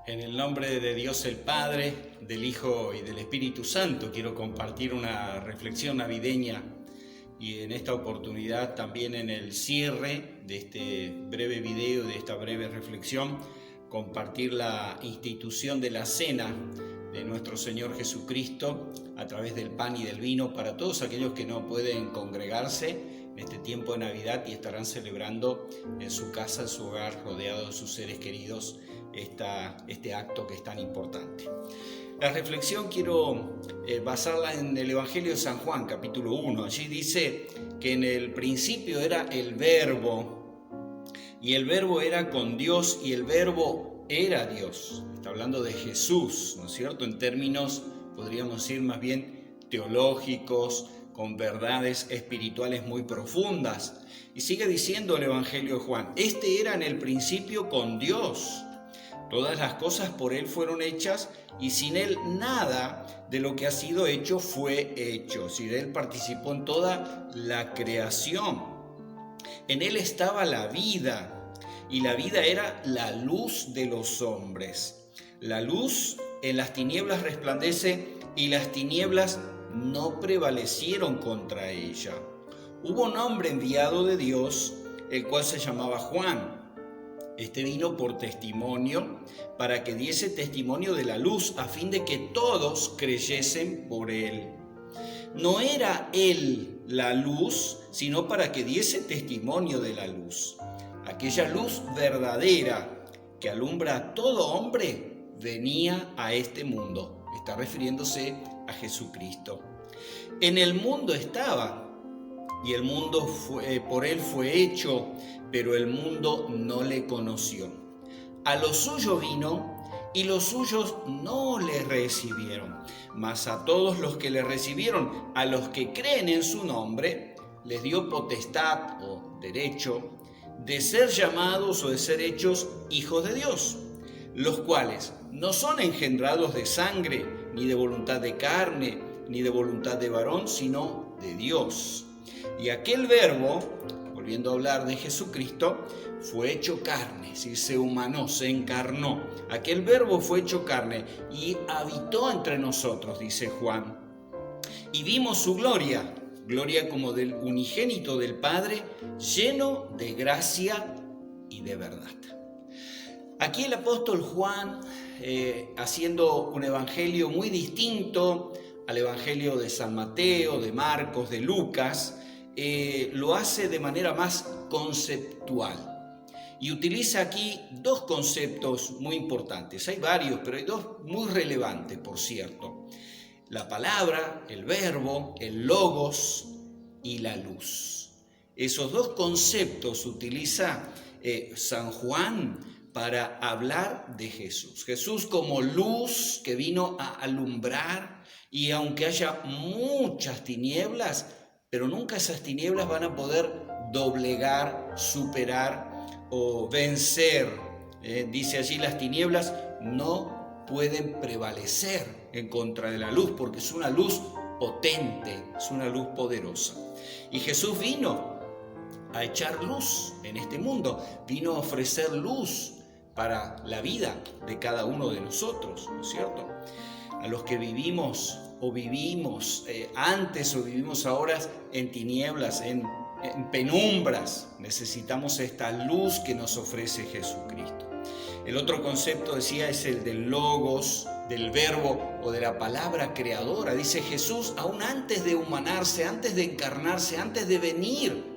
En el nombre de Dios el Padre, del Hijo y del Espíritu Santo, quiero compartir una reflexión navideña y en esta oportunidad también en el cierre de este breve video, de esta breve reflexión, compartir la institución de la cena de nuestro Señor Jesucristo a través del pan y del vino para todos aquellos que no pueden congregarse en este tiempo de Navidad y estarán celebrando en su casa, en su hogar, rodeados de sus seres queridos, este acto que es tan importante. La reflexión quiero basarla en el Evangelio de San Juan, capítulo 1. Allí dice que en el principio era el Verbo, y el Verbo era con Dios, y el Verbo era Dios. Está hablando de Jesús, ¿no es cierto? En términos, podríamos decir, más bien teológicos, con verdades espirituales muy profundas. Y sigue diciendo el Evangelio de Juan, este era en el principio con Dios. Todas las cosas por Él fueron hechas y sin Él nada de lo que ha sido hecho fue hecho. Es decir, Él participó en toda la creación. En Él estaba la vida y la vida era la luz de los hombres. La luz en las tinieblas resplandece y las tinieblas no prevalecieron contra ella. Hubo un hombre enviado de Dios, el cual se llamaba Juan. Este vino por testimonio, para que diese testimonio de la luz, a fin de que todos creyesen por él. No era él la luz, sino para que diese testimonio de la luz. Aquella luz verdadera que alumbra a todo hombre venía a este mundo. Está refiriéndose a Jesucristo. En el mundo estaba, y el mundo por él fue hecho, pero el mundo no le conoció. A lo suyo vino, y los suyos no le recibieron. Mas a todos los que le recibieron, a los que creen en su nombre, les dio potestad o derecho de ser llamados o de ser hechos hijos de Dios, los cuales no son engendrados de sangre, ni de voluntad de carne, ni de voluntad de varón, sino de Dios. Y aquel Verbo, volviendo a hablar de Jesucristo, fue hecho carne, es decir, se humanó, se encarnó. Aquel Verbo fue hecho carne y habitó entre nosotros, dice Juan. Y vimos su gloria, gloria como del unigénito del Padre, lleno de gracia y de verdad. Aquí el apóstol Juan, haciendo un evangelio muy distinto al evangelio de San Mateo, de Marcos, de Lucas, lo hace de manera más conceptual y utiliza aquí dos conceptos muy importantes. Hay varios, pero hay dos muy relevantes, por cierto: la palabra, el verbo, el logos y la luz. Esos dos conceptos utiliza San Juan para hablar de Jesús. Jesús como luz que vino a alumbrar, y aunque haya muchas tinieblas, pero nunca esas tinieblas van a poder doblegar, superar o vencer. Dice allí, las tinieblas no pueden prevalecer en contra de la luz, porque es una luz potente, es una luz poderosa. Y Jesús vino a echar luz en este mundo, vino a ofrecer luz para la vida de cada uno de nosotros, ¿no es cierto? A los que vivimos antes o vivimos ahora en tinieblas, en penumbras, necesitamos esta luz que nos ofrece Jesucristo. El otro concepto, decía, es el del logos, del verbo o de la palabra creadora. Dice Jesús, aún antes de humanarse, antes de encarnarse, antes de venir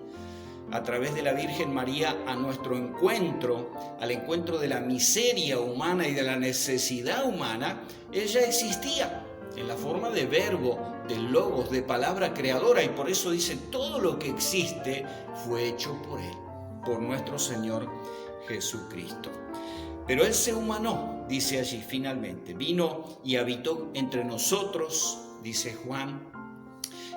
a través de la Virgen María a nuestro encuentro, al encuentro de la miseria humana y de la necesidad humana, Él ya existía en la forma de verbo, de logos, de palabra creadora, y por eso dice, todo lo que existe fue hecho por Él, por nuestro Señor Jesucristo. Pero Él se humanó, dice allí finalmente, vino y habitó entre nosotros, dice Juan,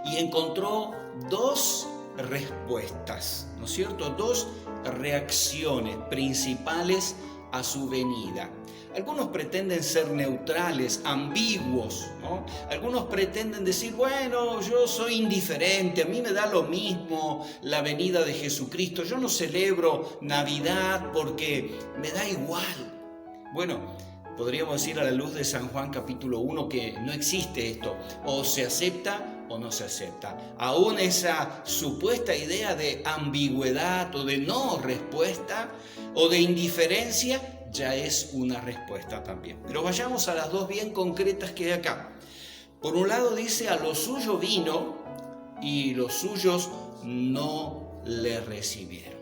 y encontró dos respuestas, ¿no es cierto? Dos reacciones principales a su venida. Algunos pretenden ser neutrales, ambiguos, ¿no? Algunos pretenden decir, bueno, yo soy indiferente, a mí me da lo mismo la venida de Jesucristo, yo no celebro Navidad porque me da igual. Bueno, podríamos decir a la luz de San Juan capítulo 1 que no existe esto, o se acepta o no se acepta. Aún esa supuesta idea de ambigüedad o de no respuesta o de indiferencia ya es una respuesta también. Pero vayamos a las dos bien concretas que hay acá. Por un lado dice, a lo suyo vino y los suyos no le recibieron.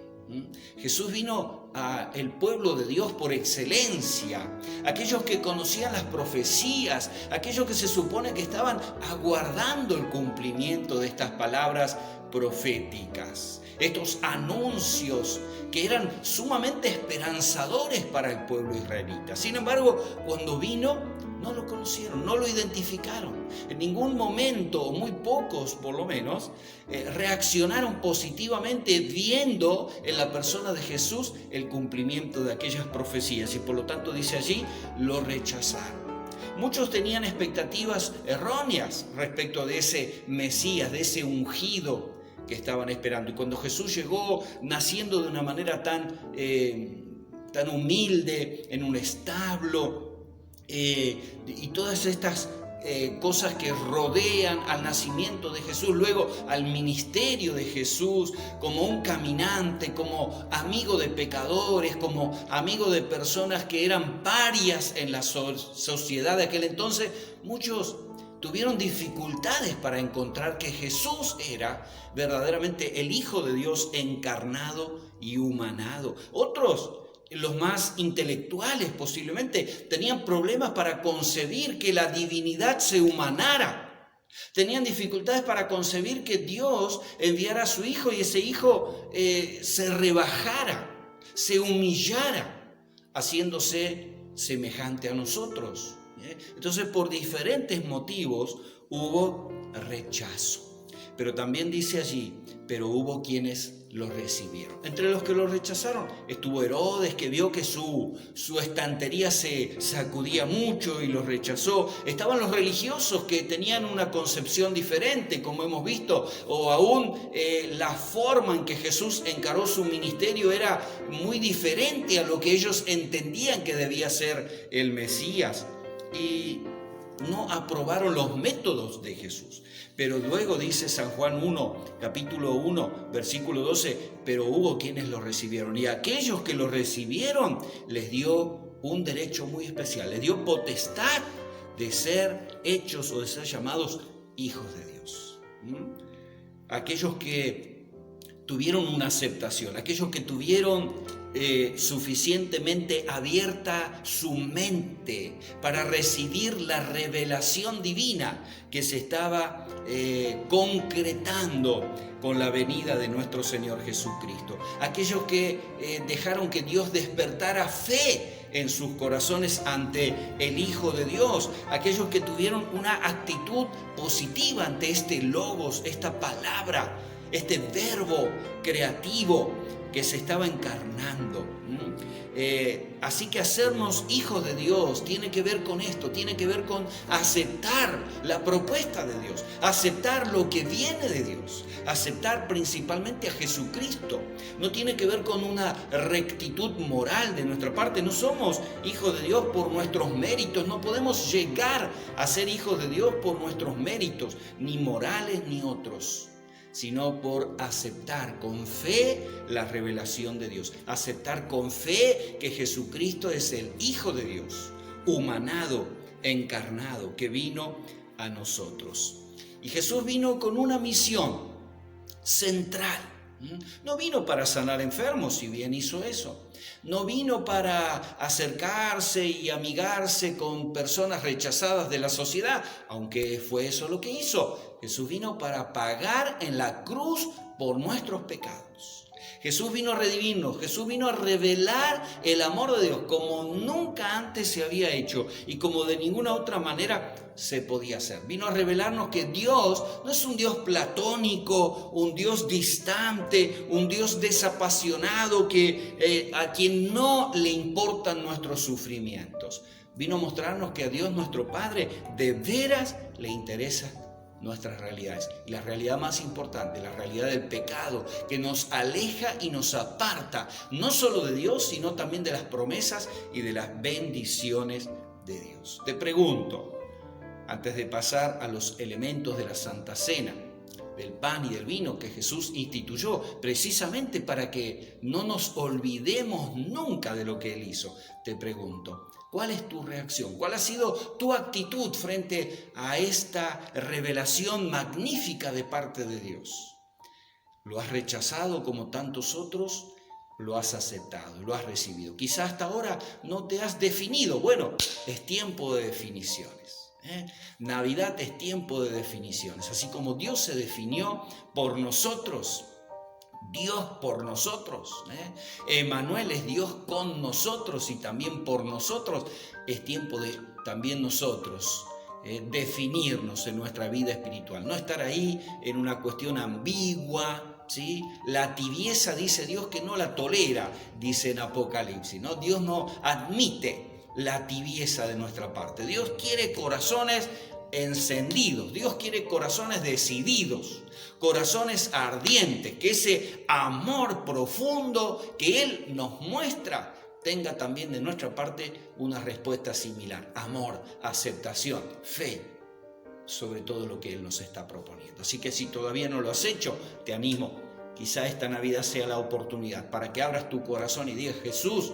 Jesús vino al pueblo de Dios por excelencia, aquellos que conocían las profecías, aquellos que se supone que estaban aguardando el cumplimiento de estas palabras proféticas, estos anuncios que eran sumamente esperanzadores para el pueblo israelita. Sin embargo, cuando vino, no lo conocieron, no lo identificaron. En ningún momento, o muy pocos por lo menos, reaccionaron positivamente viendo en la persona de Jesús el cumplimiento de aquellas profecías. Y por lo tanto dice allí, lo rechazaron. Muchos tenían expectativas erróneas respecto de ese Mesías, de ese ungido que estaban esperando. Y cuando Jesús llegó naciendo de una manera tan humilde, en un establo, y todas estas cosas que rodean al nacimiento de Jesús, luego al ministerio de Jesús, como un caminante, como amigo de pecadores, como amigo de personas que eran parias en la sociedad de aquel entonces, muchos tuvieron dificultades para encontrar que Jesús era verdaderamente el Hijo de Dios encarnado y humanado. Otros, los más intelectuales posiblemente, tenían problemas para concebir que la divinidad se humanara. Tenían dificultades para concebir que Dios enviara a su Hijo y ese Hijo se rebajara, se humillara, haciéndose semejante a nosotros. Entonces, por diferentes motivos hubo rechazo. Pero también dice allí, pero hubo quienes lo recibieron. Entre los que lo rechazaron estuvo Herodes, que vio que su estantería se sacudía mucho y lo rechazó. Estaban los religiosos que tenían una concepción diferente, como hemos visto, o aún la forma en que Jesús encaró su ministerio era muy diferente a lo que ellos entendían que debía ser el Mesías. Y no aprobaron los métodos de Jesús. Pero luego dice San Juan 1, capítulo 1, versículo 12, pero hubo quienes lo recibieron. Y a aquellos que lo recibieron les dio un derecho muy especial, les dio potestad de ser hechos o de ser llamados hijos de Dios. Aquellos que tuvieron una aceptación, aquellos que tuvieron suficientemente abierta su mente para recibir la revelación divina que se estaba concretando con la venida de nuestro Señor Jesucristo. Aquellos que dejaron que Dios despertara fe en sus corazones ante el Hijo de Dios, aquellos que tuvieron una actitud positiva ante este logos, esta palabra, este verbo creativo que se estaba encarnando. Así que hacernos hijos de Dios tiene que ver con esto, tiene que ver con aceptar la propuesta de Dios, aceptar lo que viene de Dios, aceptar principalmente a Jesucristo. No tiene que ver con una rectitud moral de nuestra parte. No somos hijos de Dios por nuestros méritos, no podemos llegar a ser hijos de Dios por nuestros méritos, ni morales ni otros, sino por aceptar con fe la revelación de Dios, aceptar con fe que Jesucristo es el Hijo de Dios, humanado, encarnado, que vino a nosotros. Y Jesús vino con una misión central. No vino para sanar enfermos, si bien hizo eso. No vino para acercarse y amigarse con personas rechazadas de la sociedad, aunque fue eso lo que hizo. Jesús vino para pagar en la cruz por nuestros pecados. Jesús vino a redimirnos, Jesús vino a revelar el amor de Dios como nunca antes se había hecho y como de ninguna otra manera se podía hacer. Vino a revelarnos que Dios no es un Dios platónico, un Dios distante, un Dios desapasionado a quien no le importan nuestros sufrimientos. Vino a mostrarnos que a Dios nuestro Padre de veras le interesa nuestras realidades. Y la realidad más importante, la realidad del pecado, que nos aleja y nos aparta, no solo de Dios, sino también de las promesas y de las bendiciones de Dios. Te pregunto, antes de pasar a los elementos de la Santa Cena, del pan y del vino que Jesús instituyó precisamente para que no nos olvidemos nunca de lo que Él hizo, te pregunto, ¿cuál es tu reacción? ¿Cuál ha sido tu actitud frente a esta revelación magnífica de parte de Dios? ¿Lo has rechazado como tantos otros? ¿Lo has aceptado? ¿Lo has recibido? Quizá hasta ahora no te has definido. Bueno, es tiempo de definiciones. Navidad es tiempo de definiciones. Así como Dios se definió por nosotros, Dios por nosotros, Emmanuel es Dios con nosotros y también por nosotros. Es tiempo de también nosotros definirnos en nuestra vida espiritual, no estar ahí en una cuestión ambigua, ¿sí? La tibieza, dice Dios, que no la tolera, dice en Apocalipsis, ¿no? Dios no admite la tibieza de nuestra parte. Dios quiere corazones encendidos, Dios quiere corazones decididos, corazones ardientes, que ese amor profundo que Él nos muestra tenga también de nuestra parte una respuesta similar: amor, aceptación, fe, sobre todo lo que Él nos está proponiendo. Así que si todavía no lo has hecho, te animo, quizá esta Navidad sea la oportunidad para que abras tu corazón y digas: Jesús,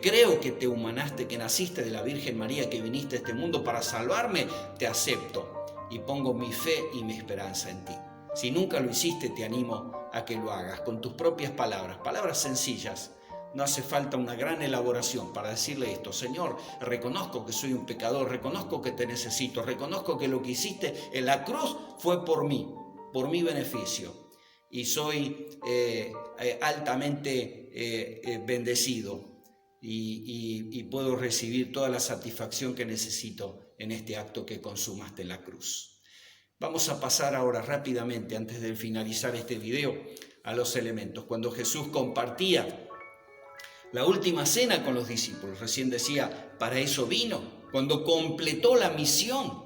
creo que te humanaste, que naciste de la Virgen María, que viniste a este mundo para salvarme, te acepto y pongo mi fe y mi esperanza en ti. Si nunca lo hiciste, te animo a que lo hagas con tus propias palabras, palabras sencillas. No hace falta una gran elaboración para decirle esto: Señor, reconozco que soy un pecador, reconozco que te necesito, reconozco que lo que hiciste en la cruz fue por mí, por mi beneficio, y soy altamente bendecido. Y puedo recibir toda la satisfacción que necesito en este acto que consumaste en la cruz. Vamos a pasar ahora rápidamente, antes de finalizar este video, a los elementos. Cuando Jesús compartía la última cena con los discípulos, recién decía, para eso vino, cuando completó la misión.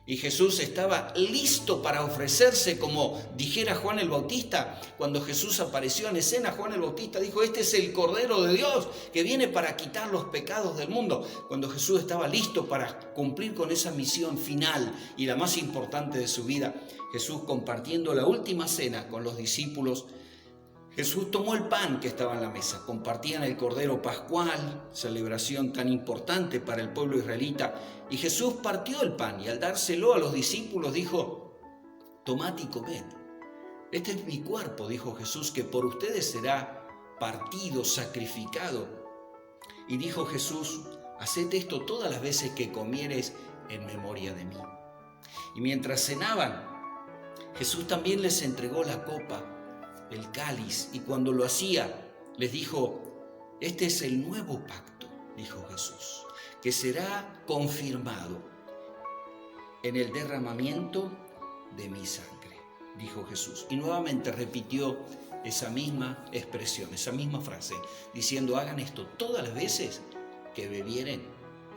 Y Jesús estaba listo para ofrecerse, como dijera Juan el Bautista. Cuando Jesús apareció en escena, Juan el Bautista dijo: este es el Cordero de Dios que viene para quitar los pecados del mundo. Cuando Jesús estaba listo para cumplir con esa misión final y la más importante de su vida, Jesús compartiendo la última cena con los discípulos, Jesús tomó el pan que estaba en la mesa, compartían el Cordero Pascual, celebración tan importante para el pueblo israelita, y Jesús partió el pan y al dárselo a los discípulos dijo: tomad y comed. Este es mi cuerpo, dijo Jesús, que por ustedes será partido, sacrificado. Y dijo Jesús: haced esto todas las veces que comiereis en memoria de mí. Y mientras cenaban, Jesús también les entregó la copa, el cáliz, y cuando lo hacía les dijo: este es el nuevo pacto, dijo Jesús, que será confirmado en el derramamiento de mi sangre, dijo Jesús. Y nuevamente repitió esa misma expresión, esa misma frase, diciendo: hagan esto todas las veces que bebieren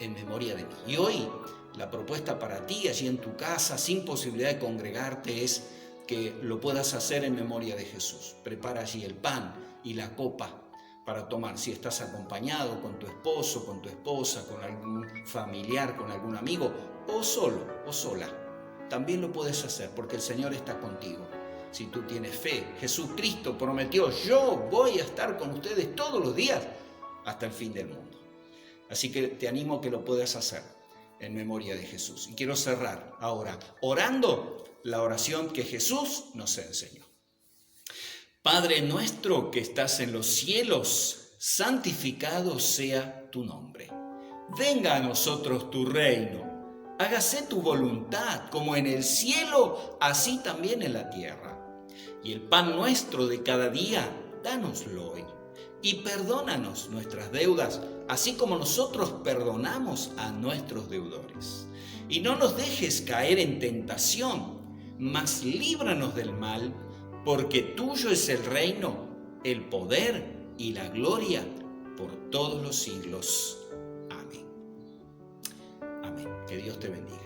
en memoria de mí. Y hoy la propuesta para ti allí en tu casa, sin posibilidad de congregarte, es que lo puedas hacer en memoria de Jesús. Prepara allí el pan y la copa para tomar, si estás acompañado con tu esposo, con tu esposa, con algún familiar, con algún amigo, o solo o sola. También lo puedes hacer porque el Señor está contigo. Si tú tienes fe, Jesucristo prometió: yo voy a estar con ustedes todos los días hasta el fin del mundo. Así que te animo a que lo puedas hacer en memoria de Jesús. Y quiero cerrar ahora orando la oración que Jesús nos enseñó. Padre nuestro que estás en los cielos, santificado sea tu nombre. Venga a nosotros tu reino. Hágase tu voluntad, como en el cielo, así también en la tierra. Y el pan nuestro de cada día, dánoslo hoy. Y perdónanos nuestras deudas, así como nosotros perdonamos a nuestros deudores. Y no nos dejes caer en tentación, mas líbranos del mal, porque tuyo es el reino, el poder y la gloria por todos los siglos. Amén. Amén. Que Dios te bendiga.